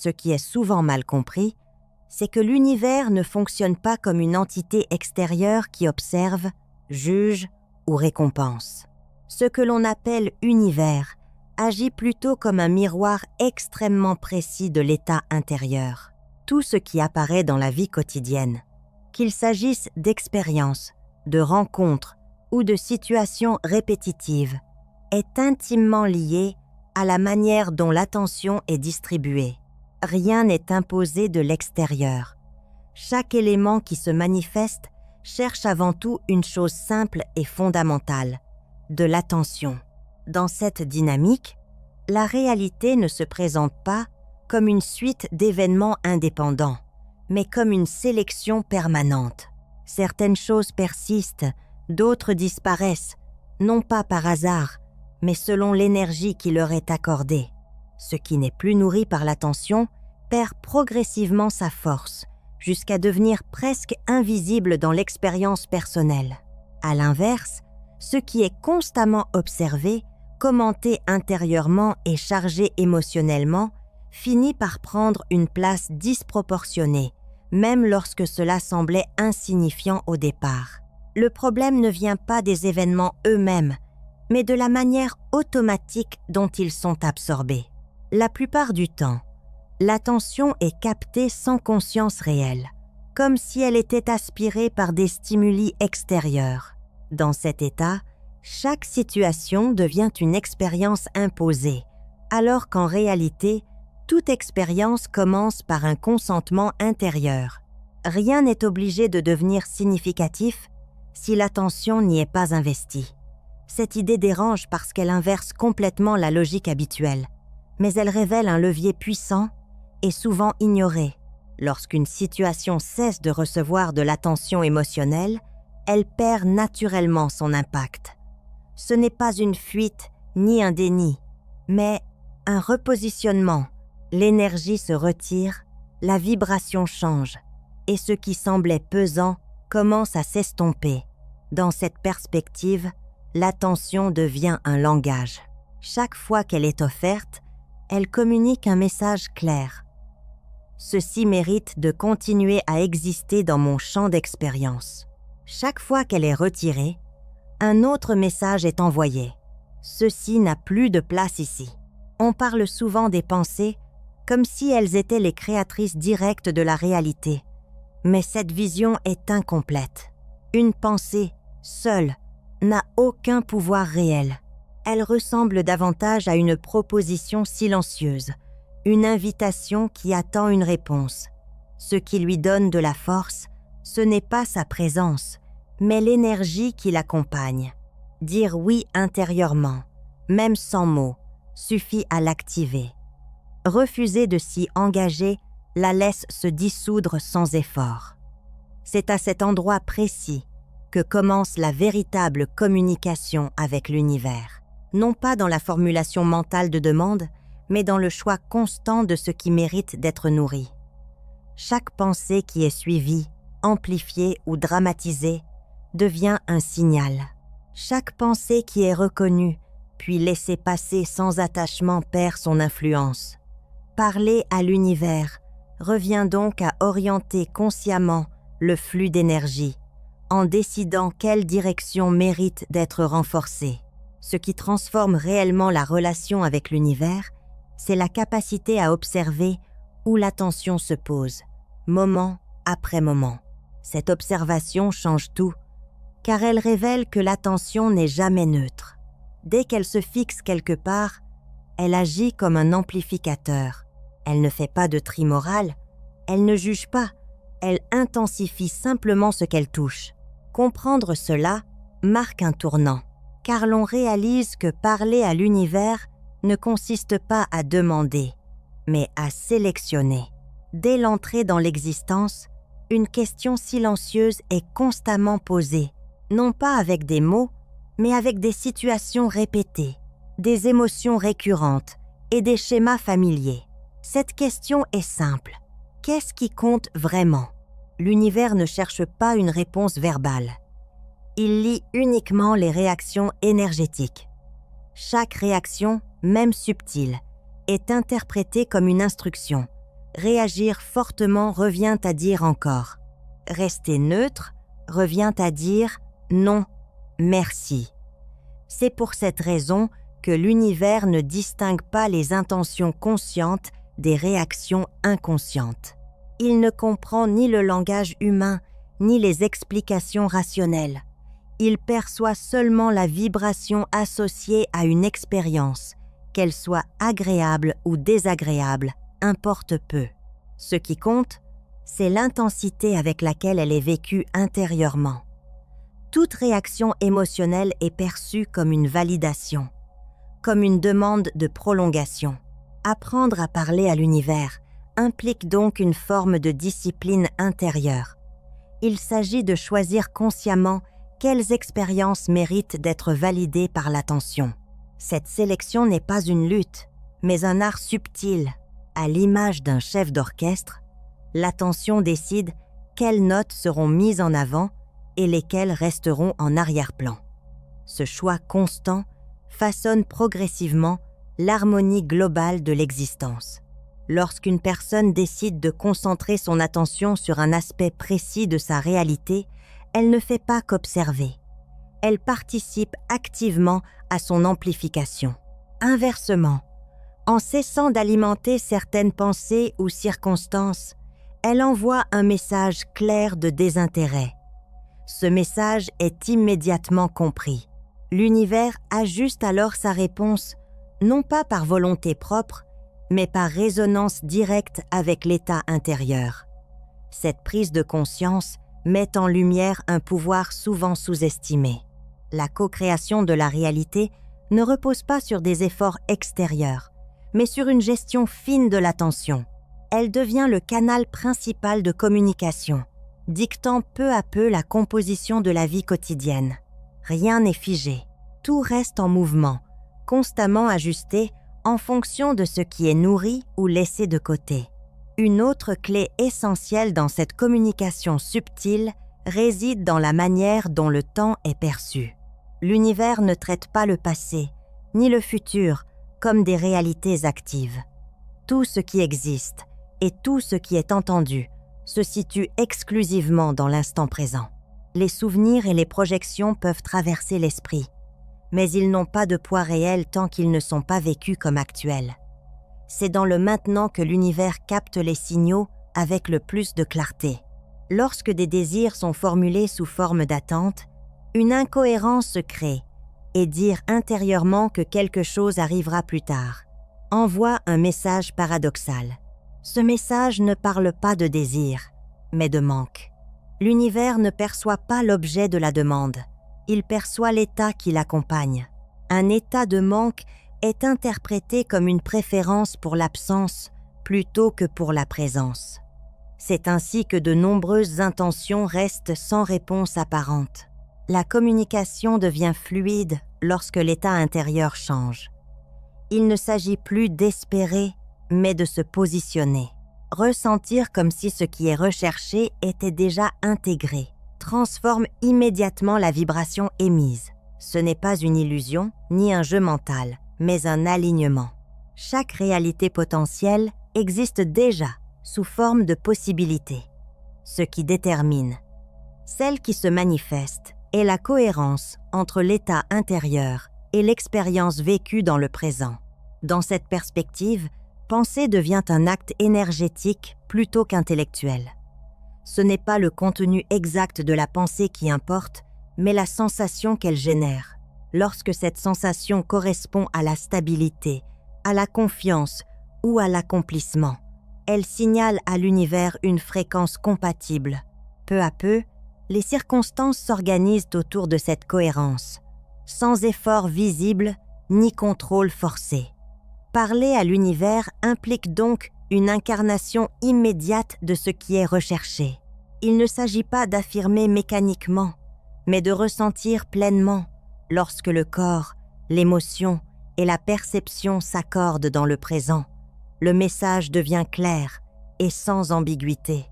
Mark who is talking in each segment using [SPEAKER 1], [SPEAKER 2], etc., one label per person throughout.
[SPEAKER 1] ce qui est souvent mal compris, c'est que l'univers ne fonctionne pas comme une entité extérieure qui observe, juge ou récompense. Ce que l'on appelle univers agit plutôt comme un miroir extrêmement précis de l'état intérieur. Tout ce qui apparaît dans la vie quotidienne, qu'il s'agisse d'expériences, de rencontres ou de situations répétitives, est intimement lié à la manière dont l'attention est distribuée. Rien n'est imposé de l'extérieur. Chaque élément qui se manifeste cherche avant tout une chose simple et fondamentale, de l'attention. Dans cette dynamique, la réalité ne se présente pas comme une suite d'événements indépendants, mais comme une sélection permanente. Certaines choses persistent, d'autres disparaissent, non pas par hasard, mais selon l'énergie qui leur est accordée. Ce qui n'est plus nourri par l'attention perd progressivement sa force, jusqu'à devenir presque invisible dans l'expérience personnelle. À l'inverse, ce qui est constamment observé, commenté intérieurement et chargé émotionnellement, finit par prendre une place disproportionnée, même lorsque cela semblait insignifiant au départ. Le problème ne vient pas des événements eux-mêmes, mais de la manière automatique dont ils sont absorbés. La plupart du temps, l'attention est captée sans conscience réelle, comme si elle était aspirée par des stimuli extérieurs. Dans cet état, chaque situation devient une expérience imposée, alors qu'en réalité, toute expérience commence par un consentement intérieur. Rien n'est obligé de devenir significatif si l'attention n'y est pas investie. Cette idée dérange parce qu'elle inverse complètement la logique habituelle, mais elle révèle un levier puissant et souvent ignoré. Lorsqu'une situation cesse de recevoir de l'attention émotionnelle, elle perd naturellement son impact. Ce n'est pas une fuite ni un déni, mais un repositionnement. L'énergie se retire, la vibration change, et ce qui semblait pesant commence à s'estomper. Dans cette perspective, l'attention devient un langage. Chaque fois qu'elle est offerte, elle communique un message clair. Ceci mérite de continuer à exister dans mon champ d'expérience. Chaque fois qu'elle est retirée, un autre message est envoyé. Ceci n'a plus de place ici. On parle souvent des pensées comme si elles étaient les créatrices directes de la réalité. Mais cette vision est incomplète. Une pensée, seule, n'a aucun pouvoir réel. Elle ressemble davantage à une proposition silencieuse, une invitation qui attend une réponse. Ce qui lui donne de la force, ce n'est pas sa présence, mais l'énergie qui l'accompagne. Dire oui intérieurement, même sans mots, suffit à l'activer. Refuser de s'y engager la laisse se dissoudre sans effort. C'est à cet endroit précis que commence la véritable communication avec l'univers. Non pas dans la formulation mentale de demande, mais dans le choix constant de ce qui mérite d'être nourri. Chaque pensée qui est suivie, amplifiée ou dramatisée devient un signal. Chaque pensée qui est reconnue, puis laissée passer sans attachement perd son influence. Parler à l'univers revient donc à orienter consciemment le flux d'énergie, en décidant quelle direction mérite d'être renforcée. Ce qui transforme réellement la relation avec l'univers, c'est la capacité à observer où l'attention se pose, moment après moment. Cette observation change tout, car elle révèle que l'attention n'est jamais neutre. Dès qu'elle se fixe quelque part, elle agit comme un amplificateur. Elle ne fait pas de tri moral, elle ne juge pas, elle intensifie simplement ce qu'elle touche. Comprendre cela marque un tournant, car l'on réalise que parler à l'univers ne consiste pas à demander, mais à sélectionner. Dès l'entrée dans l'existence, une question silencieuse est constamment posée, non pas avec des mots, mais avec des situations répétées, des émotions récurrentes et des schémas familiers. Cette question est simple. Qu'est-ce qui compte vraiment? L'univers ne cherche pas une réponse verbale. Il lit uniquement les réactions énergétiques. Chaque réaction, même subtile, est interprétée comme une instruction, Réagir fortement revient à dire encore. Rester neutre revient à dire non, merci. C'est pour cette raison que l'univers ne distingue pas les intentions conscientes des réactions inconscientes. Il ne comprend ni le langage humain, ni les explications rationnelles. Il perçoit seulement la vibration associée à une expérience, qu'elle soit agréable ou désagréable, importe peu. Ce qui compte, c'est l'intensité avec laquelle elle est vécue intérieurement. Toute réaction émotionnelle est perçue comme une validation, comme une demande de prolongation. Apprendre à parler à l'univers implique donc une forme de discipline intérieure. Il s'agit de choisir consciemment quelles expériences méritent d'être validées par l'attention. Cette sélection n'est pas une lutte, mais un art subtil. À l'image d'un chef d'orchestre, l'attention décide quelles notes seront mises en avant et lesquelles resteront en arrière-plan. Ce choix constant façonne progressivement l'harmonie globale de l'existence. Lorsqu'une personne décide de concentrer son attention sur un aspect précis de sa réalité, elle ne fait pas qu'observer. Elle participe activement à son amplification. Inversement, en cessant d'alimenter certaines pensées ou circonstances, elle envoie un message clair de désintérêt. Ce message est immédiatement compris. L'univers ajuste alors sa réponse, non pas par volonté propre, mais par résonance directe avec l'état intérieur. Cette prise de conscience met en lumière un pouvoir souvent sous-estimé. La co-création de la réalité ne repose pas sur des efforts extérieurs, mais sur une gestion fine de l'attention. Elle devient le canal principal de communication, dictant peu à peu la composition de la vie quotidienne. Rien n'est figé, tout reste en mouvement, constamment ajusté en fonction de ce qui est nourri ou laissé de côté. Une autre clé essentielle dans cette communication subtile réside dans la manière dont le temps est perçu. L'univers ne traite pas le passé, ni le futur, comme des réalités actives. Tout ce qui existe et tout ce qui est entendu se situe exclusivement dans l'instant présent. Les souvenirs et les projections peuvent traverser l'esprit, mais ils n'ont pas de poids réel tant qu'ils ne sont pas vécus comme actuels. C'est dans le maintenant que l'univers capte les signaux avec le plus de clarté. Lorsque des désirs sont formulés sous forme d'attente, une incohérence se crée et dire intérieurement que quelque chose arrivera plus tard envoie un message paradoxal. Ce message ne parle pas de désir, mais de manque. L'univers ne perçoit pas l'objet de la demande, il perçoit l'état qui l'accompagne. Un état de manque est interprété comme une préférence pour l'absence plutôt que pour la présence. C'est ainsi que de nombreuses intentions restent sans réponse apparente. La communication devient fluide lorsque l'état intérieur change. Il ne s'agit plus d'espérer, mais de se positionner. Ressentir comme si ce qui est recherché était déjà intégré transforme immédiatement la vibration émise. Ce n'est pas une illusion ni un jeu mental, mais un alignement. Chaque réalité potentielle existe déjà sous forme de possibilités. Ce qui détermine, celle qui se manifeste, est la cohérence entre l'état intérieur et l'expérience vécue dans le présent. Dans cette perspective, penser devient un acte énergétique plutôt qu'intellectuel. Ce n'est pas le contenu exact de la pensée qui importe, mais la sensation qu'elle génère. Lorsque cette sensation correspond à la stabilité, à la confiance ou à l'accomplissement, elle signale à l'univers une fréquence compatible. Peu à peu, les circonstances s'organisent autour de cette cohérence, sans effort visible ni contrôle forcé. Parler à l'univers implique donc une incarnation immédiate de ce qui est recherché. Il ne s'agit pas d'affirmer mécaniquement, mais de ressentir pleinement lorsque le corps, l'émotion et la perception s'accordent dans le présent. Le message devient clair et sans ambiguïté.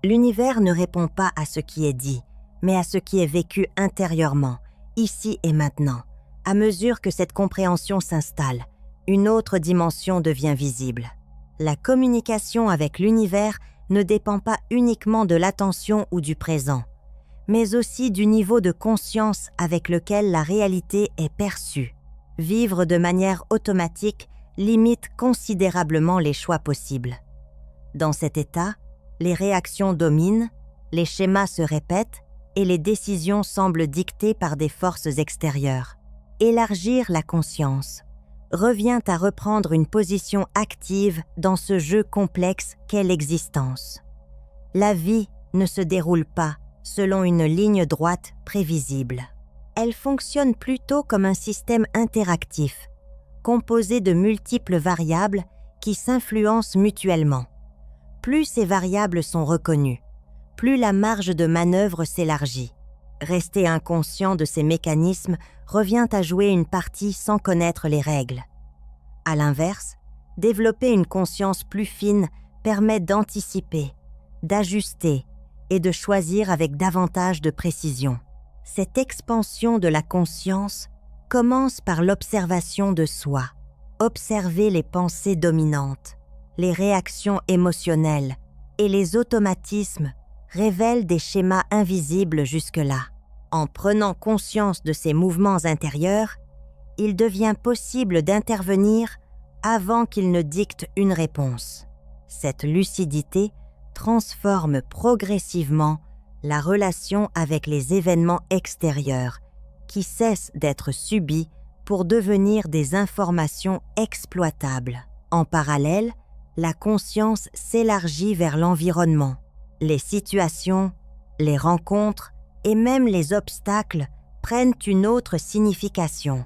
[SPEAKER 1] L'univers ne répond pas à ce qui est dit, mais à ce qui est vécu intérieurement, ici et maintenant. À mesure que cette compréhension s'installe, une autre dimension devient visible. La communication avec l'univers ne dépend pas uniquement de l'attention ou du présent, mais aussi du niveau de conscience avec lequel la réalité est perçue. Vivre de manière automatique limite considérablement les choix possibles. Dans cet état, les réactions dominent, les schémas se répètent et les décisions semblent dictées par des forces extérieures. Élargir la conscience revient à reprendre une position active dans ce jeu complexe qu'est l'existence. La vie ne se déroule pas selon une ligne droite prévisible. Elle fonctionne plutôt comme un système interactif, composé de multiples variables qui s'influencent mutuellement. Plus ces variables sont reconnues, plus la marge de manœuvre s'élargit. Rester inconscient de ces mécanismes revient à jouer une partie sans connaître les règles. À l'inverse, développer une conscience plus fine permet d'anticiper, d'ajuster et de choisir avec davantage de précision. Cette expansion de la conscience commence par l'observation de soi. Observer les pensées dominantes, les réactions émotionnelles et les automatismes révèlent des schémas invisibles jusque-là. En prenant conscience de ces mouvements intérieurs, il devient possible d'intervenir avant qu'ils ne dictent une réponse. Cette lucidité transforme progressivement la relation avec les événements extérieurs qui cessent d'être subis pour devenir des informations exploitables. En parallèle, la conscience s'élargit vers l'environnement. Les situations, les rencontres et même les obstacles prennent une autre signification.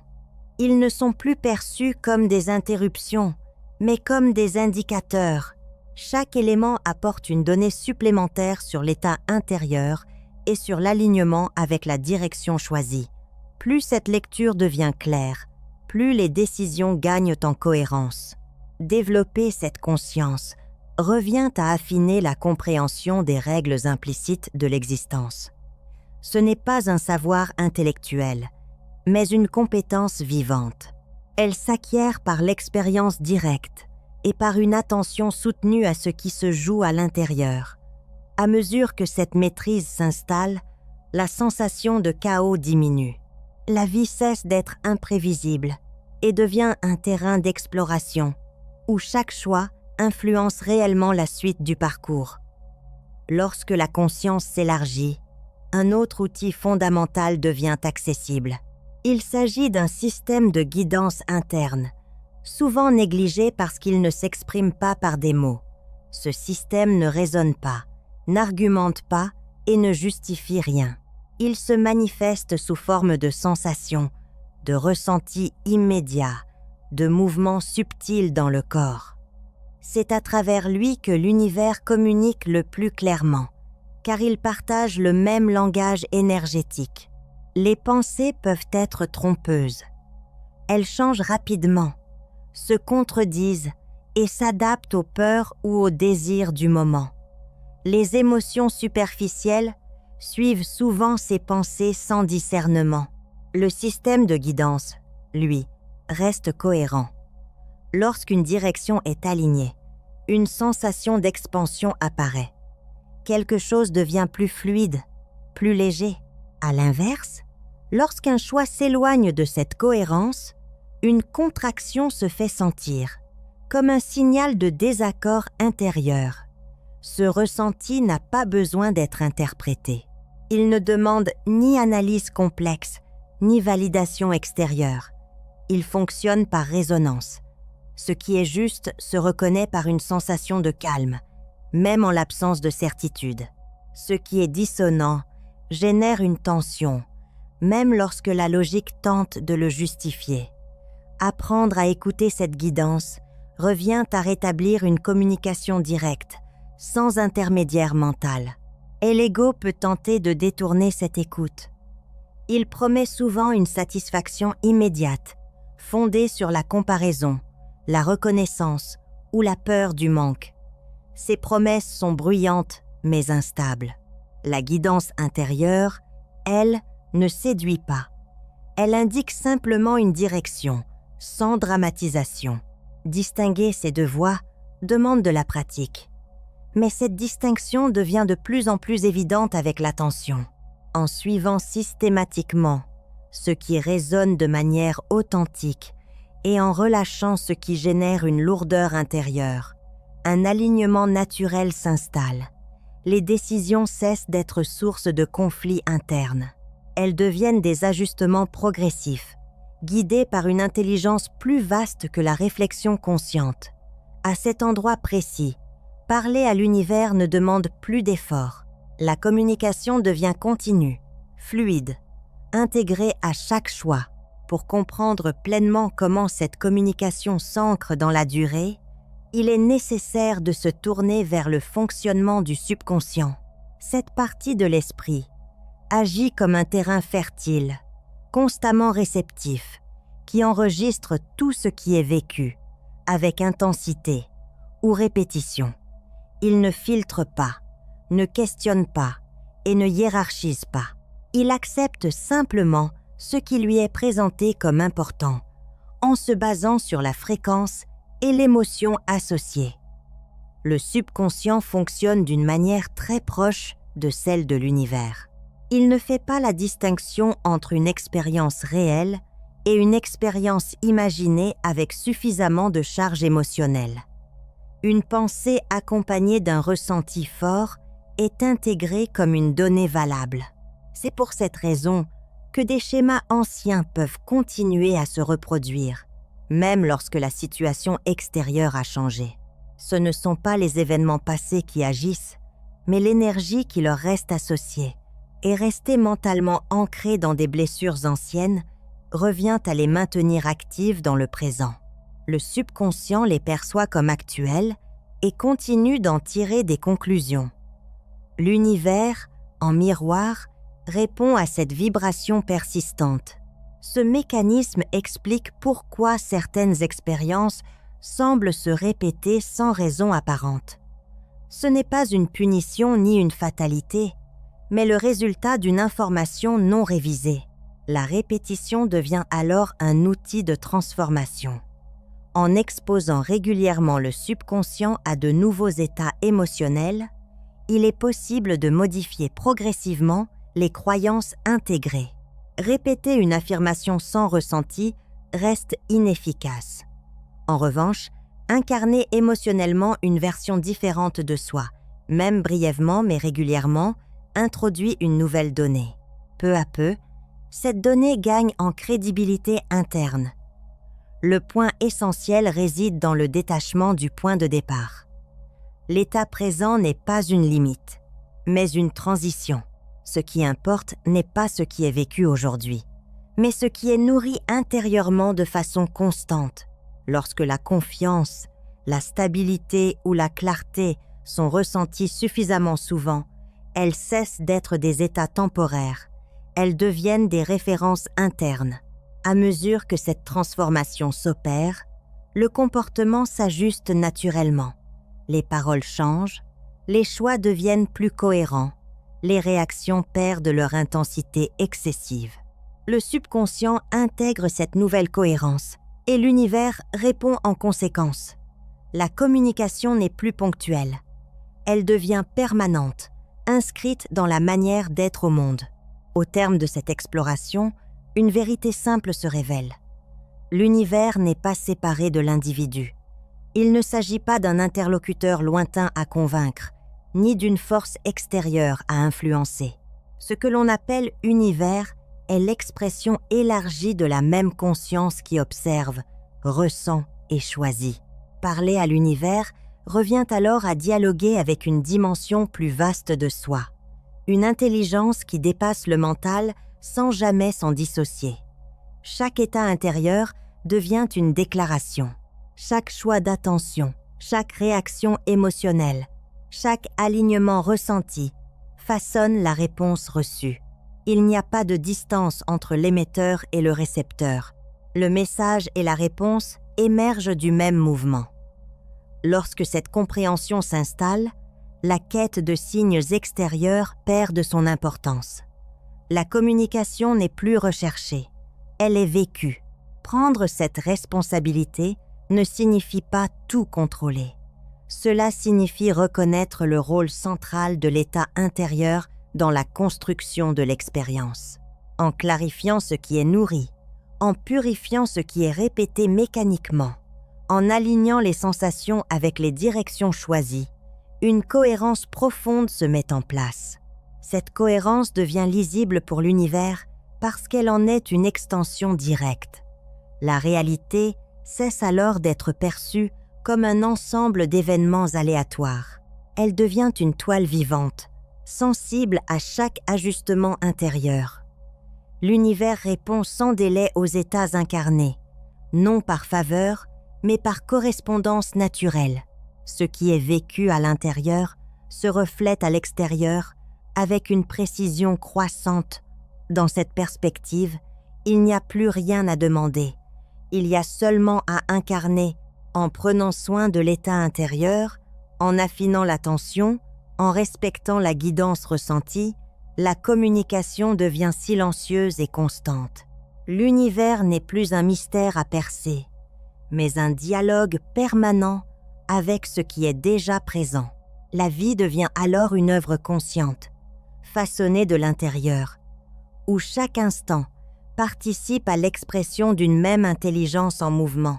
[SPEAKER 1] Ils ne sont plus perçus comme des interruptions, mais comme des indicateurs. Chaque élément apporte une donnée supplémentaire sur l'état intérieur et sur l'alignement avec la direction choisie. Plus cette lecture devient claire, plus les décisions gagnent en cohérence. Développer cette conscience revient à affiner la compréhension des règles implicites de l'existence. Ce n'est pas un savoir intellectuel, mais une compétence vivante. Elle s'acquiert par l'expérience directe et par une attention soutenue à ce qui se joue à l'intérieur. À mesure que cette maîtrise s'installe, la sensation de chaos diminue. La vie cesse d'être imprévisible et devient un terrain d'exploration où chaque choix influence réellement la suite du parcours. Lorsque la conscience s'élargit, un autre outil fondamental devient accessible. Il s'agit d'un système de guidance interne, souvent négligé parce qu'il ne s'exprime pas par des mots. Ce système ne raisonne pas, n'argumente pas et ne justifie rien. Il se manifeste sous forme de sensations, de ressentis immédiats, de mouvements subtils dans le corps. C'est à travers lui que l'univers communique le plus clairement, car il partage le même langage énergétique. Les pensées peuvent être trompeuses. Elles changent rapidement, se contredisent et s'adaptent aux peurs ou aux désirs du moment. Les émotions superficielles suivent souvent ces pensées sans discernement. Le système de guidance, lui, reste cohérent. Lorsqu'une direction est alignée, une sensation d'expansion apparaît. Quelque chose devient plus fluide, plus léger. À l'inverse, lorsqu'un choix s'éloigne de cette cohérence, une contraction se fait sentir, comme un signal de désaccord intérieur. Ce ressenti n'a pas besoin d'être interprété. Il ne demande ni analyse complexe, ni validation extérieure. Il fonctionne par résonance. Ce qui est juste se reconnaît par une sensation de calme, même en l'absence de certitude. Ce qui est dissonant génère une tension, même lorsque la logique tente de le justifier. Apprendre à écouter cette guidance revient à rétablir une communication directe, sans intermédiaire mental. Et l'ego peut tenter de détourner cette écoute. Il promet souvent une satisfaction immédiate, fondée sur la comparaison, la reconnaissance ou la peur du manque. Ces promesses sont bruyantes mais instables. La guidance intérieure, elle, ne séduit pas. Elle indique simplement une direction, sans dramatisation. Distinguer ces deux voies demande de la pratique. Mais cette distinction devient de plus en plus évidente avec l'attention. En suivant systématiquement ce qui résonne de manière authentique et en relâchant ce qui génère une lourdeur intérieure, un alignement naturel s'installe. Les décisions cessent d'être source de conflits internes. Elles deviennent des ajustements progressifs, guidés par une intelligence plus vaste que la réflexion consciente. À cet endroit précis, parler à l'univers ne demande plus d'efforts. La communication devient continue, fluide, intégrée à chaque choix. Pour comprendre pleinement comment cette communication s'ancre dans la durée, il est nécessaire de se tourner vers le fonctionnement du subconscient. Cette partie de l'esprit agit comme un terrain fertile, constamment réceptif, qui enregistre tout ce qui est vécu, avec intensité ou répétition. Il ne filtre pas, ne questionne pas et ne hiérarchise pas. Il accepte simplement ce qui lui est présenté comme important, en se basant sur la fréquence et l'émotion associée. Le subconscient fonctionne d'une manière très proche de celle de l'univers. Il ne fait pas la distinction entre une expérience réelle et une expérience imaginée avec suffisamment de charge émotionnelle. Une pensée accompagnée d'un ressenti fort est intégrée comme une donnée valable. C'est pour cette raison que des schémas anciens peuvent continuer à se reproduire, même lorsque la situation extérieure a changé. Ce ne sont pas les événements passés qui agissent, mais l'énergie qui leur reste associée, et rester mentalement ancrée dans des blessures anciennes revient à les maintenir actives dans le présent. Le subconscient les perçoit comme actuels et continue d'en tirer des conclusions. L'univers, en miroir, répond à cette vibration persistante. Ce mécanisme explique pourquoi certaines expériences semblent se répéter sans raison apparente. Ce n'est pas une punition ni une fatalité, mais le résultat d'une information non révisée. La répétition devient alors un outil de transformation. En exposant régulièrement le subconscient à de nouveaux états émotionnels, il est possible de modifier progressivement les croyances intégrées. Répéter une affirmation sans ressenti reste inefficace. En revanche, incarner émotionnellement une version différente de soi, même brièvement mais régulièrement, introduit une nouvelle donnée. Peu à peu, cette donnée gagne en crédibilité interne. Le point essentiel réside dans le détachement du point de départ. L'état présent n'est pas une limite, mais une transition. Ce qui importe n'est pas ce qui est vécu aujourd'hui, mais ce qui est nourri intérieurement de façon constante. Lorsque la confiance, la stabilité ou la clarté sont ressenties suffisamment souvent, elles cessent d'être des états temporaires. Elles deviennent des références internes. À mesure que cette transformation s'opère, le comportement s'ajuste naturellement. Les paroles changent, les choix deviennent plus cohérents, les réactions perdent leur intensité excessive. Le subconscient intègre cette nouvelle cohérence et l'univers répond en conséquence. La communication n'est plus ponctuelle. Elle devient permanente, inscrite dans la manière d'être au monde. Au terme de cette exploration, une vérité simple se révèle. L'univers n'est pas séparé de l'individu. Il ne s'agit pas d'un interlocuteur lointain à convaincre, ni d'une force extérieure à influencer. Ce que l'on appelle univers est l'expression élargie de la même conscience qui observe, ressent et choisit. Parler à l'univers revient alors à dialoguer avec une dimension plus vaste de soi, une intelligence qui dépasse le mental sans jamais s'en dissocier. Chaque état intérieur devient une déclaration. Chaque choix d'attention, chaque réaction émotionnelle, chaque alignement ressenti façonne la réponse reçue. Il n'y a pas de distance entre l'émetteur et le récepteur. Le message et la réponse émergent du même mouvement. Lorsque cette compréhension s'installe, la quête de signes extérieurs perd de son importance. La communication n'est plus recherchée, elle est vécue. Prendre cette responsabilité ne signifie pas tout contrôler, Cela signifie reconnaître le rôle central de l'état intérieur dans la construction de l'expérience. En clarifiant ce qui est nourri, en purifiant ce qui est répété mécaniquement, en alignant les sensations avec les directions choisies, une cohérence profonde se met en place. Cette cohérence devient lisible pour l'univers parce qu'elle en est une extension directe. La réalité cesse alors d'être perçue comme un ensemble d'événements aléatoires. Elle devient une toile vivante, sensible à chaque ajustement intérieur. L'univers répond sans délai aux états incarnés, non par faveur, mais par correspondance naturelle. Ce qui est vécu à l'intérieur se reflète à l'extérieur avec une précision croissante. Dans cette perspective, il n'y a plus rien à demander. Il y a seulement à incarner en prenant soin de l'état intérieur, en affinant l'attention, en respectant la guidance ressentie. La communication devient silencieuse et constante. L'univers n'est plus un mystère à percer, mais un dialogue permanent avec ce qui est déjà présent. La vie devient alors une œuvre consciente, façonnée de l'intérieur, où chaque instant participe à l'expression d'une même intelligence en mouvement.